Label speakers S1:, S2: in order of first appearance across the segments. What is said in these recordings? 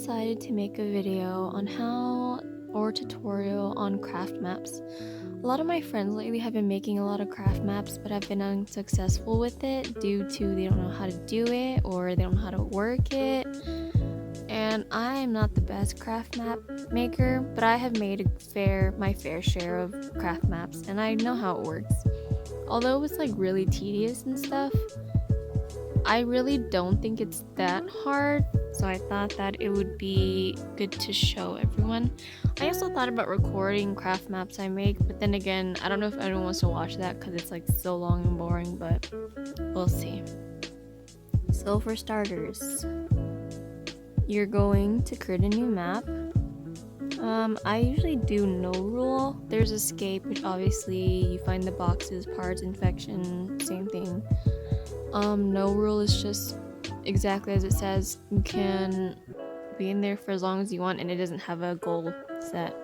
S1: decided to make a video on how or tutorial on craft maps. A lot of my friends lately have been making a lot of craft maps, but have been unsuccessful with it due to they don't know how to do it or they don't know how to work it. And I am not the best craft map maker, but I have made my fair share of craft maps and I know how it works. Although it was like really tedious and stuff, I really don't think it's that hard, so I thought that it would be good to show everyone. I also thought about recording craft maps I make, but then again, I don't know if anyone wants to watch that because it's like so long and boring, but we'll see. So for starters, you're going to create a new map. I usually do no rule. There's escape, which obviously you find the boxes, parts, infection, same thing. No rule is just exactly as it says. You can be in there for as long as you want and it doesn't have a goal set.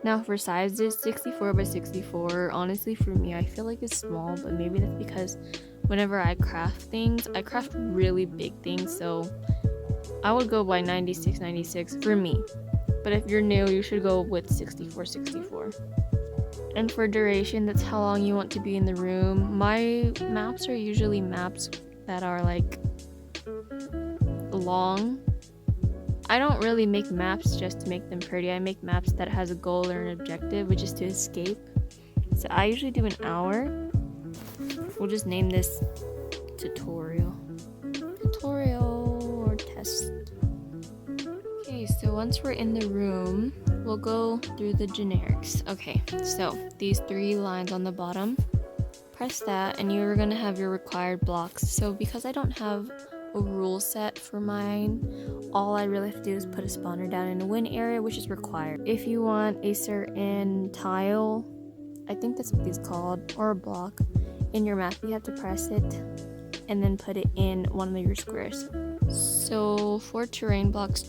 S1: Now for sizes, 64 by 64, honestly for me I feel like it's small, but maybe that's because whenever I craft things, I craft really big things, so I would go by 96 for me. But if you're new, you should go with 64. And for duration, that's how long you want to be in the room. My maps are usually maps that are like long. I don't really make maps just to make them pretty. I make maps that has a goal or an objective, which is to escape. So I usually do an hour. We'll just name this tutorial or test. Okay, so once we're in the room, we'll go through the generics. Okay, so these 3 lines on the bottom, press that and you're gonna have your required blocks. So because I don't have a rule set for mine, all I really have to do is put a spawner down in a win area, which is required. If you want a certain tile, I think that's what these called, or a block, in your map, you have to press it and then put it in one of your squares. So for terrain blocks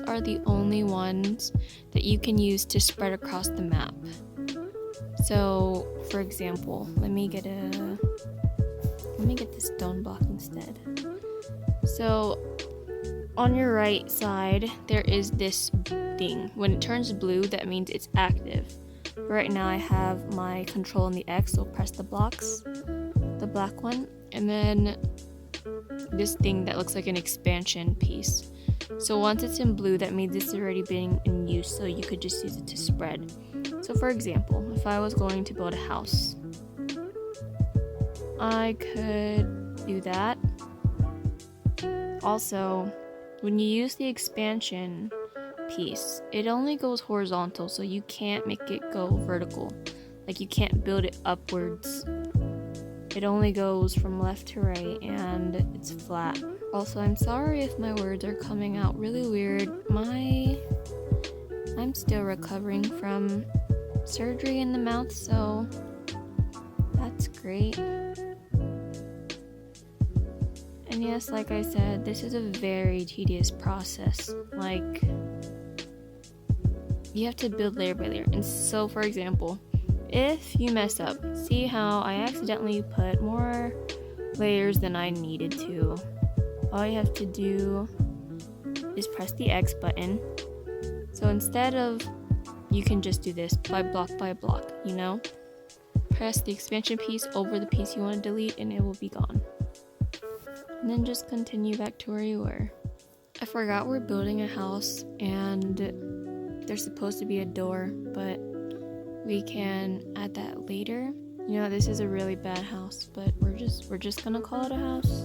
S1: are the only ones that you can use to spread across the map. So for example, let me get this stone block instead. So on your right side there is this thing. When it turns blue, that means it's active. Right now I have my control on the X, so press the blocks, the black one, and then this thing that looks like an expansion piece. So once it's in blue, that means it's already being in use, so you could just use it to spread. So for example, if I was going to build a house, I could do that. Also, when you use the expansion piece, it only goes horizontal, so you can't make it go vertical. Like you can't build it upwards. It only goes from left to right and it's flat. Also, I'm sorry if my words are coming out really weird. I'm still recovering from surgery in the mouth, so that's great. And yes, like I said, this is a very tedious process. Like, you have to build layer by layer. And so, for example, if you mess up, see how I accidentally put more layers than I needed to. All you have to do is press the X button. So instead of, you can just do this by block, you know? Press the expansion piece over the piece you want to delete and it will be gone. And then just continue back to where you were. I forgot we're building a house and there's supposed to be a door, but we can add that later. You know, this is a really bad house, but we're just gonna call it a house.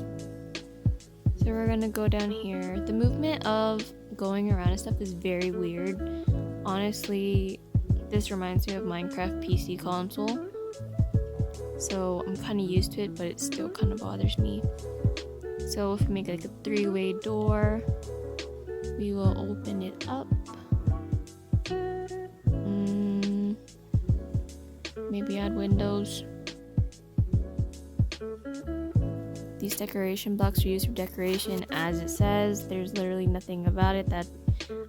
S1: So we're gonna go down here. The movement of going around and stuff is very weird. Honestly, this reminds me of Minecraft PC console. So I'm kind of used to it, but it still kind of bothers me. So if we make like a 3-way door, we will open it up. Maybe add windows. These decoration blocks are used for decoration, as it says. There's literally nothing about it that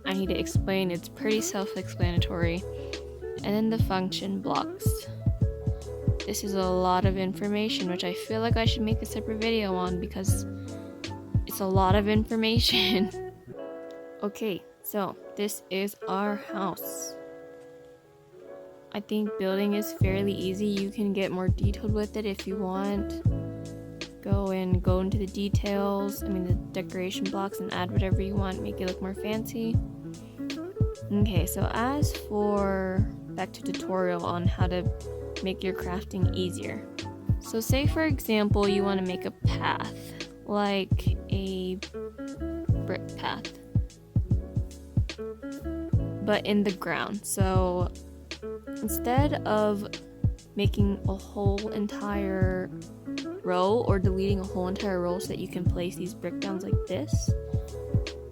S1: I need to explain. It's pretty self-explanatory. And then the function blocks. This is a lot of information, which I feel like I should make a separate video on because it's a lot of information. Okay, so this is our house. I think building is fairly easy. You can get more detailed with it if you want. Go into the details, the decoration blocks, and add whatever you want, make it look more fancy. Okay, so as for back to tutorial on how to make your crafting easier. So say for example you want to make a path, like a brick path, but in the ground. So instead of making a whole entire row or deleting a whole entire row so that you can place these brick downs like this,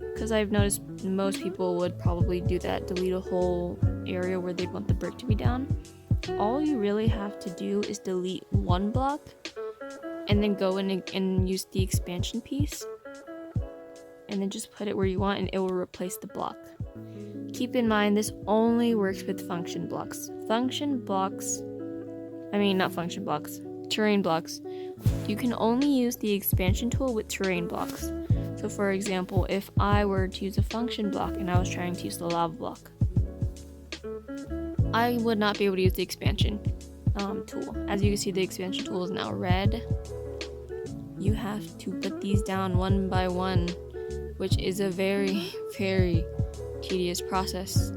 S1: because I've noticed most people would probably do that, delete a whole area where they'd want the brick to be down. All you really have to do is delete one block and then go in and use the expansion piece and then just put it where you want and it will replace the block. Keep in mind this only works with function blocks. Terrain blocks. You can only use the expansion tool with terrain blocks. So for example, if I were to use a function block and I was trying to use the lava block, I would not be able to use the expansion tool. As you can see, the expansion tool is now red. You have to put these down one by one, which is a very, very tedious process.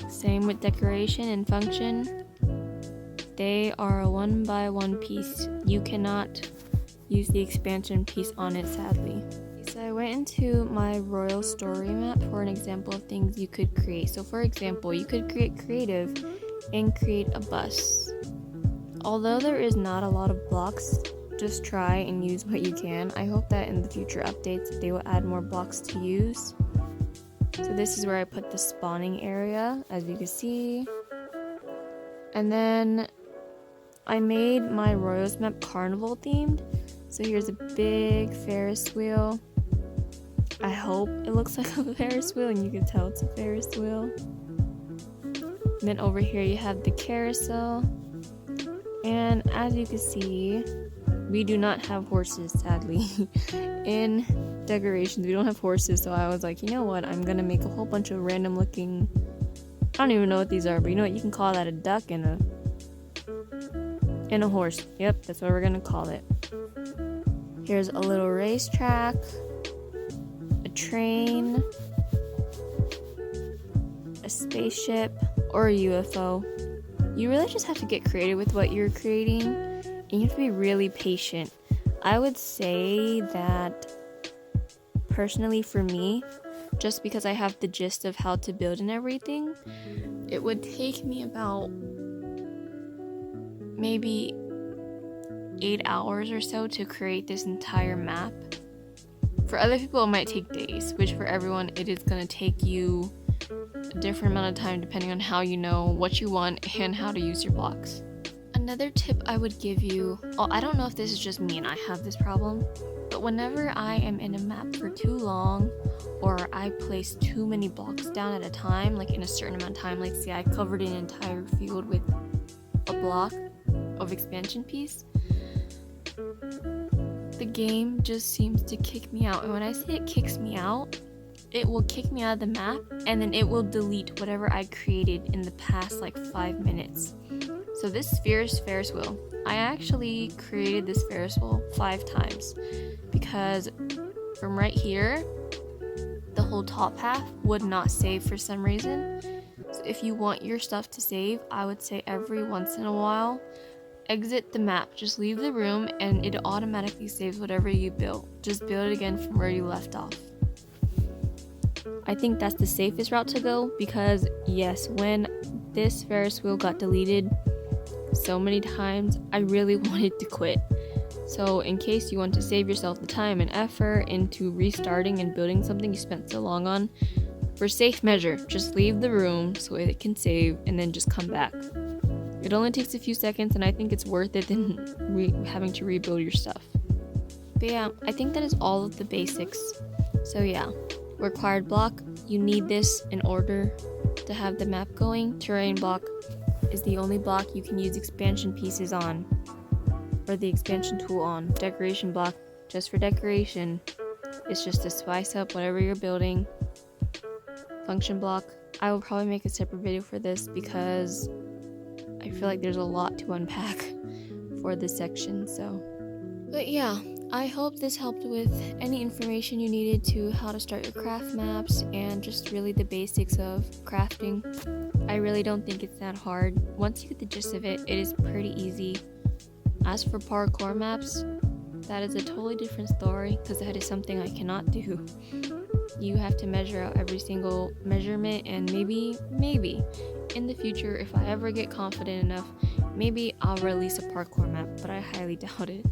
S1: Same with decoration and function. They are a one by one piece. You cannot use the expansion piece on it, sadly. So I went into my royal story map for an example of things you could create. So for example, you could create creative and create a bus. Although there is not a lot of blocks, just try and use what you can. I hope that in the future updates they will add more blocks to use. So this is where I put the spawning area, as you can see. And then I made my Royals map carnival themed. So here's a big Ferris wheel. I hope it looks like a Ferris wheel and you can tell it's a Ferris wheel. And then over here you have the carousel. And as you can see, we do not have horses, sadly. In decorations, we don't have horses, so I was like, you know what, I'm gonna make a whole bunch of random looking, I don't even know what these are, but you know what, you can call that a duck and a horse. Yep, that's what we're gonna call it. Here's a little racetrack, a train, a spaceship, or a UFO. You really just have to get creative with what you're creating, and you have to be really patient. I would say that personally for me, just because I have the gist of how to build and everything, it would take me about maybe 8 hours or so to create this entire map. For other people it might take days, which for everyone it is going to take you a different amount of time depending on how you know what you want and how to use your blocks. Another tip I would give you, I don't know if this is just me and I have this problem, but whenever I am in a map for too long or I place too many blocks down at a time, like in a certain amount of time, like say I covered an entire field with a block of expansion piece, the game just seems to kick me out. And when I say it kicks me out, it will kick me out of the map and then it will delete whatever I created in the past like 5 minutes. So this Ferris wheel, I actually created this Ferris wheel 5 times because from right here, the whole top half would not save for some reason. So if you want your stuff to save, I would say every once in a while, exit the map, just leave the room and it automatically saves whatever you built. Just build it again from where you left off. I think that's the safest route to go because yes, when this Ferris wheel got deleted so many times, I really wanted to quit. So in case you want to save yourself the time and effort into restarting and building something you spent so long on, for safe measure, just leave the room so it can save and then just come back. It only takes a few seconds and I think it's worth it than having to rebuild your stuff. But yeah, I think that is all of the basics. So yeah, required block, you need this in order to have the map going. Terrain block is the only block you can use expansion pieces on, or the expansion tool on. Decoration block, just for decoration. It's just to spice up whatever you're building. function block. I will probably make a separate video for this because I feel like there's a lot to unpack for this section. But yeah, I hope this helped with any information you needed to how to start your craft maps and just really the basics of crafting. I really don't think it's that hard. Once you get the gist of it, it is pretty easy. As for parkour maps, that is a totally different story because that is something I cannot do. You have to measure out every single measurement, and maybe in the future, if I ever get confident enough, maybe I'll release a parkour map, but I highly doubt it.